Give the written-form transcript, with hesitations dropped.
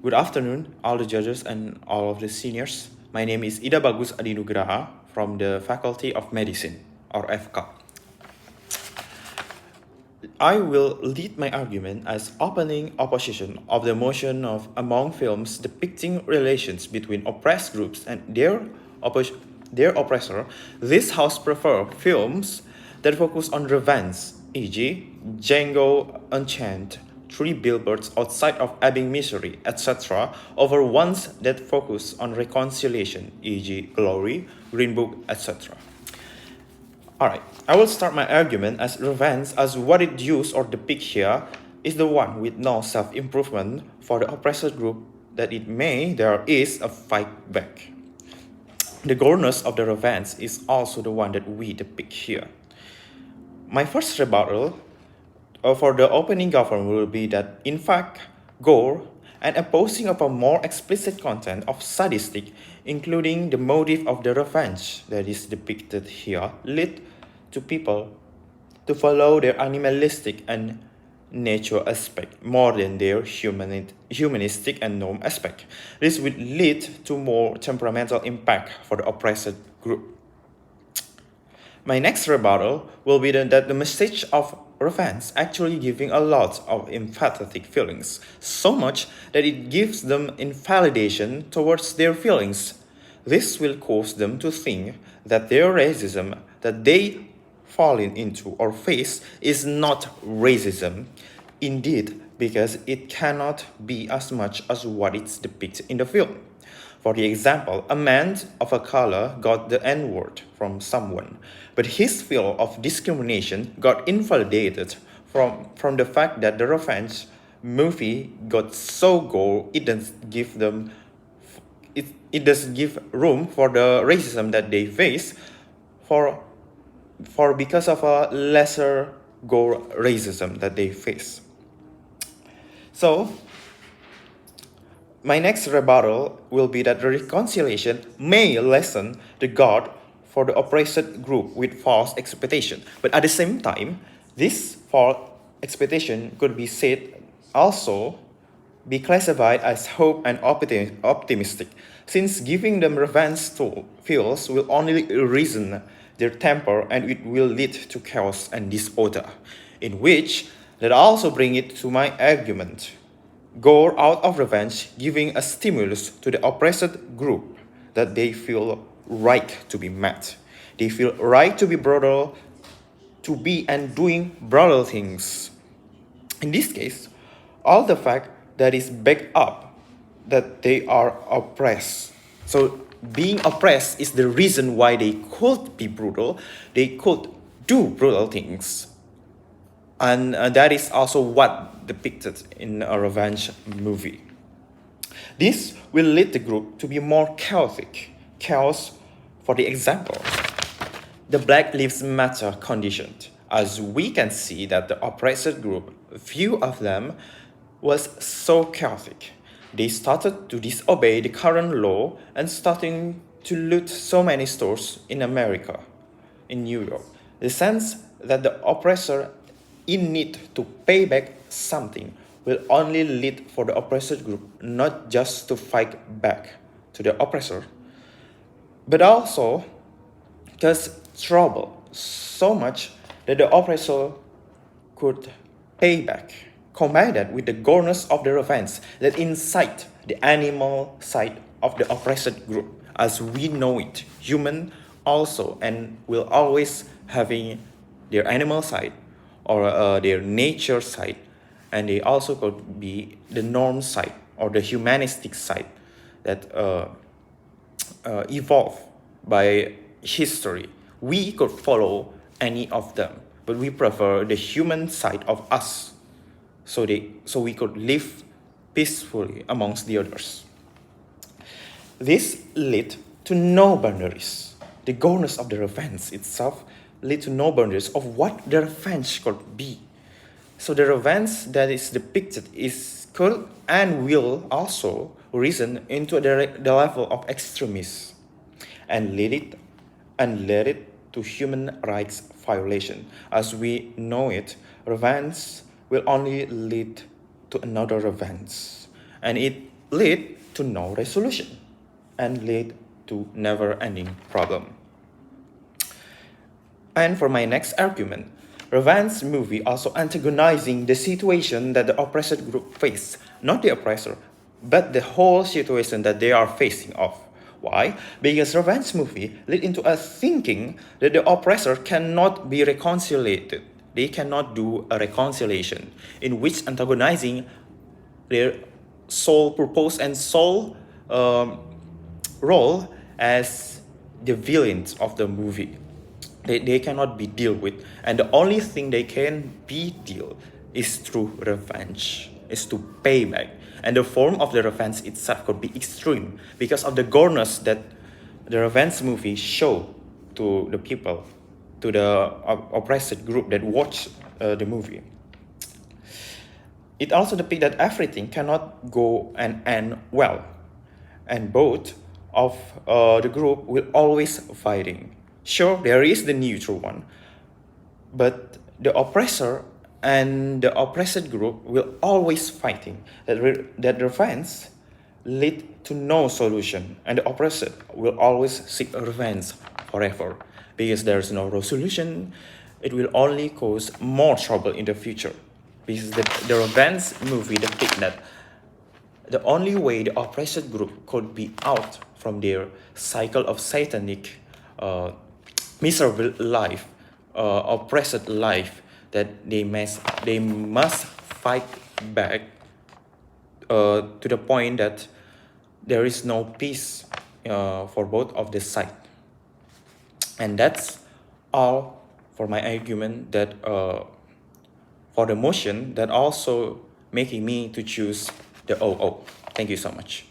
Good afternoon, all the judges and all of the seniors. My name is Ida Bagus Adinugraha from the Faculty of Medicine, or FK. I will lead my argument as opening opposition of the motion of among films depicting relations between oppressed groups and their oppressor. This house prefer films that focus on revenge, e.g., Django Unchained, Three Billboards Outside of Ebbing, Missouri, etc., over ones that focus on reconciliation, e.g., Glory, Green Book, etc. Alright, I will start my argument as revenge as what it used or depict here is the one with no self-improvement for the oppressor group that there is a fight back. The goreness of the revenge is also the one that we depict here. My first rebuttal for the opening government will be that in fact, gore and opposing of a more explicit content of sadistic, including the motive of the revenge that is depicted here, lead to people to follow their animalistic and nature aspect more than their humanistic and norm aspect. This would lead to more temperamental impact for the oppressed group. My next rebuttal will be that the message of revenge actually giving a lot of empathetic feelings, so much that it gives them invalidation towards their feelings. This will cause them to think that their racism that they fallen into or face is not racism. Indeed, because it cannot be as much as what it's depicted in the film. For the example, a man of a color got the N-word from someone, but his feel of discrimination got invalidated from the fact that the revenge movie got so gore it doesn't give them it doesn't give room for the racism that they face for because of a lesser gore racism that they face. So my next rebuttal will be that the reconciliation may lessen the guard for the oppressed group with false expectation. But at the same time, this false expectation could be said also be classified as hope and optimistic, since giving them revenge to feels will only reason their temper and it will lead to chaos and disorder, in which that also bring it to my argument. Gore out of revenge, giving a stimulus to the oppressed group that they feel right to be met. They feel right to be brutal, to be and doing brutal things. In this case, all the fact that is backed up that they are oppressed. So being oppressed is the reason why they could be brutal, they could do brutal things. And that is also what depicted in a revenge movie. This will lead the group to be more chaotic. Chaos, for the example, the Black Lives Matter condition, as we can see that the oppressed group, few of them, was so chaotic. They started to disobey the current law and starting to loot so many stores in America, in New York. The sense that the oppressor in need to pay back something will only lead for the oppressed group not just to fight back to the oppressor, but also cause trouble so much that the oppressor could pay back, combined with the goreness of the revenge that incite the animal side of the oppressed group, as we know it, human also and will always having their animal side or their nature side, and they also could be the norm side or the humanistic side that evolve by history. We could follow any of them, but we prefer the human side of us, so we could live peacefully amongst the others. This led to no boundaries. The goalness of the revenge itself led to no boundaries of what the revenge could be. So the revenge that is depicted could and will also reason into the level of extremism and lead it to human rights violation. As we know it, revenge will only lead to another revenge, and it lead to no resolution and lead to never-ending problem. And for my next argument, revenge movie also antagonizing the situation that the oppressed group face, not the oppressor, but the whole situation that they are facing off. Why? Because revenge movie lead into us thinking that the oppressor cannot be reconciliated. They cannot do a reconciliation in which antagonizing their sole purpose and sole role as the villains of the movie. They cannot be dealt with, and the only thing they can be dealt is through revenge, is to pay back. And the form of the revenge itself could be extreme because of the goreness that the revenge movie show to the people, to the oppressed group that watch the movie. It also depicts that everything cannot go and end well, and both of the group will always fighting. Sure, there is the neutral one, but the oppressor and the oppressed group will always fighting. That revenge lead to no solution, and the oppressed will always seek revenge forever. Because there is no resolution, it will only cause more trouble in the future. Because the revenge movie depict that the only way the oppressed group could be out from their cycle of satanic, miserable life, oppressed life, that they must fight back to the point that there is no peace for both of the sides. And that's all for my argument that for the motion that also making me to choose the OO. Thank you so much.